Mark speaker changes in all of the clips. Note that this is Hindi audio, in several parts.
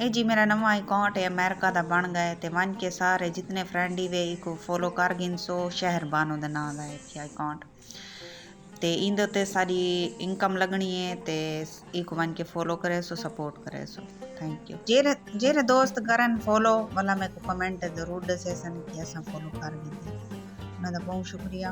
Speaker 1: ਇਹ ਜੀ ਮੇਰਾ ਨਵਾਂ ਅਕਾਊਂਟ ਹੈ ਅਮਰੀਕਾ ਦਾ ਬਣ ਗਿਆ ਤੇ ਮਨ ਕੇ ਸਾਰੇ ਜਿतने फ्रेंड ही वे को फॉलो कर गिन सो शहर बानो ਦਾ ਨਾਮ ਦਾ ਹੈ ਅਕਾਊਂਟ ਤੇ ਇਹਦੇ ਉੱਤੇ ਸਾਰੀ ਇਨਕਮ लगनी है ਤੇ ਇੱਕ ਬਣ ਕੇ फॉलो करे सो सपोर्ट करे सो थैंक यू जेरे दोस्त करन फॉलो वाला मेरे को कमेंट जरूर दसे सन कि असा फॉलो कर गिन उन्हें बहुत शुक्रिया।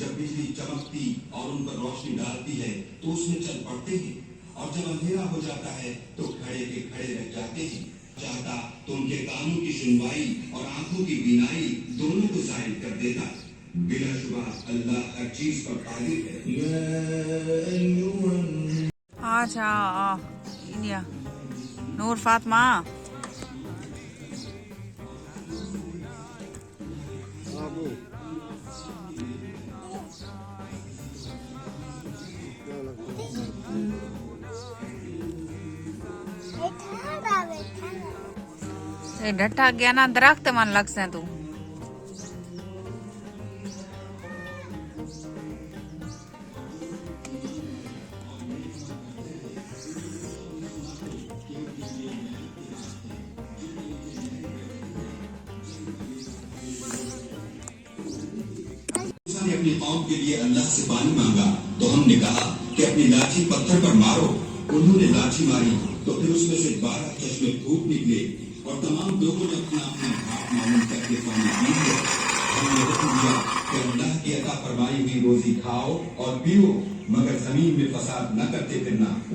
Speaker 2: जब बिजली चमकती और उन पर रोशनी डालती है तो उसमें चल पड़ते हैं और जब अंधेरा हो जाता है तो खड़े के खड़े रह जाते हैं। चाहता तो उनके कानों की सुनवाई और आंखों की बीनाई दोनों को जाहिर कर देता। बिला शुबा अल्लाह हर चीज पर कादिर है।
Speaker 1: अच्छा इंडिया नूर फातिमा ढट्ठा गया ना दरख्त मन लग से तू
Speaker 2: ने अपनी कौम के लिए अल्लाह से पानी मांगा तो हमने कहा कि अपनी लाठी पत्थर पर मारो। उन्होंने लाठी मारी तो फिर उसमें से 12 चश्मे फूट निकले और तमाम लोगों ने अपना अपना हाथ मालूम करके पानी पी लिया। हमने हुक्म दिया कि अल्लाह की अता फरमाई हुई रोजी खाओ और पियो मगर जमीन में फसाद न करते फिरना।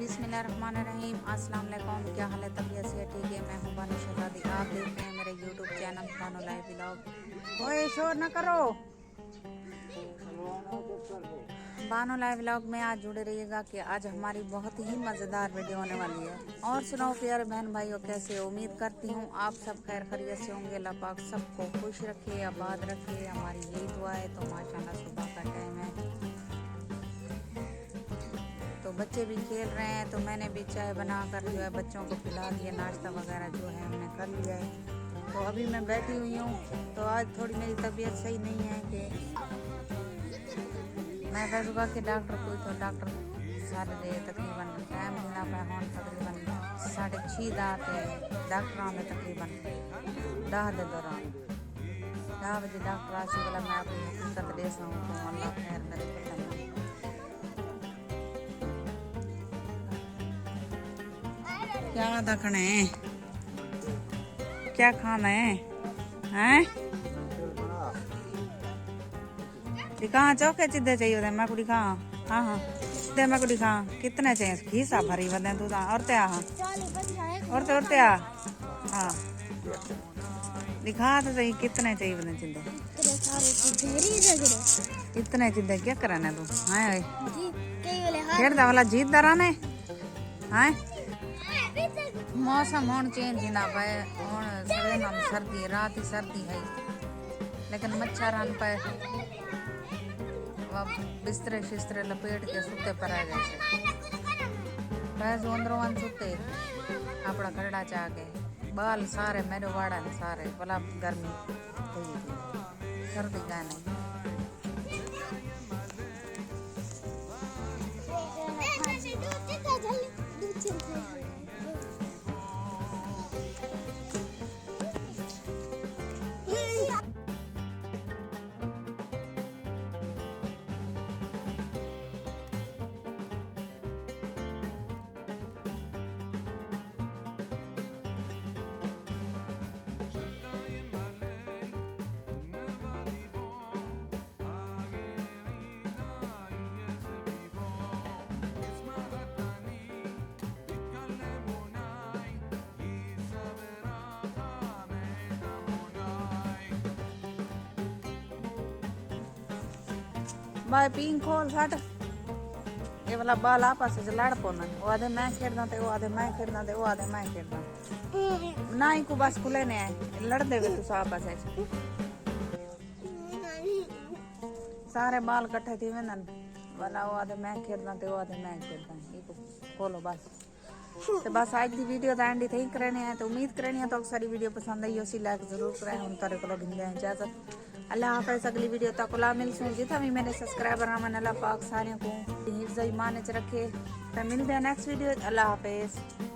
Speaker 1: बिस्मिल्लाहिर्रहमानिर्रहीम अस्सलाम वालेकुम। क्या हाल है? तबीयत से ठीक है? मैं हूं बानो शहजादी। आप देख रहे हैं मेरे YouTube channel Bano live vlog. ओए शोर न करो। बानो लाइव व्लॉग में आज जुड़े रहिएगा कि आज हमारी बहुत ही मज़ेदार वीडियो होने वाली है। और सुनाओ प्यारे बहन भाइयों कैसे? उम्मीद करती हूँ आप सब खैर खैरियत से होंगे। अल्लाह पाक सबको खुश रखे आबाद रखे, हमारी यही दुआ है। तो माशाल्लाह सुबह का टाइम है तो बच्चे भी खेल रहे हैं तो मैंने भी चाय बनाकर जो है बच्चों को पिला दिया। नाश्ता वगैरह जो है हमने कर लिया है। तो अभी मैं बैठी हुई हूँ। तो आज थोड़ी मेरी तबीयत सही नहीं है कि मैं सुबह के डॉक्टर कोई तो डॉक्टर सारे तकरीबन टाइम मिलना पाया हूँ तकरीबन 6:30 दाते डॉक्टर आने तकरीबन 10 के दौरान 10 बजे डॉक्टर आसी वाला मैं अपनी हकीकत दे सकूँ तो अल्लाह खैर करे। क्या दखने क्या खाना है हैं? कहाँ चौके चिद्दे चाहिए मैं कुड़ी खा। हाँ हाँ दे मैं कुड़ी खा कितने चाहिए खीसा भरी बदे तू और ते आ और ते आ हाँ दिखा तो सही कितने चाहिए बदे चिद्दे इतने चिद्दे क्या कराने तू? हाँ खेड़दा वाला जीत दरा ने हाँ मौसम होने चेंज थींदा पए हुण सवेर में सर्दी रात ही सर्दी है लेकिन मच्छर आन पे बिस्तरे शिस्तरे लपेट के सुते पर आ गए पैसे अंदरों सुते अपना घरड़ा चा के बाल सारे मेरे वाड़ा ने सारे भला गर्मी सर्दी का नहीं। बाय पिंक खोल फट ये वाला बाल आपस में लड़ पौना वो आधे मैं खेलना ते वो आधे मैं खेलना ते वो आधे मैं खेलना ना ही को बस खुले ने लड़ देवे तू आपस में सारे बाल इकट्ठे थी वेंदन वाला वो आधे मैं खेलना ते वो आधे मैं खेलना इको खोलो बस तो बस आज की वीडियो का एंड थी करने हैं तो उम्मीद करनी है तो सारी वीडियो पसंद आई उसी लाइक जरूर करें हम तारे को गिंदे हैं इजाजत अल्लाह हाफ़िज़ अगली वीडियो तक ला मिल सुन जितना भी मेरे सब्सक्राइबर हैं मन अल्लाह पाक सारे को हिफ्ज़ ईमान च रखे तो मिलते हैं नेक्स्ट वीडियो अल्लाह हाफ़िज़।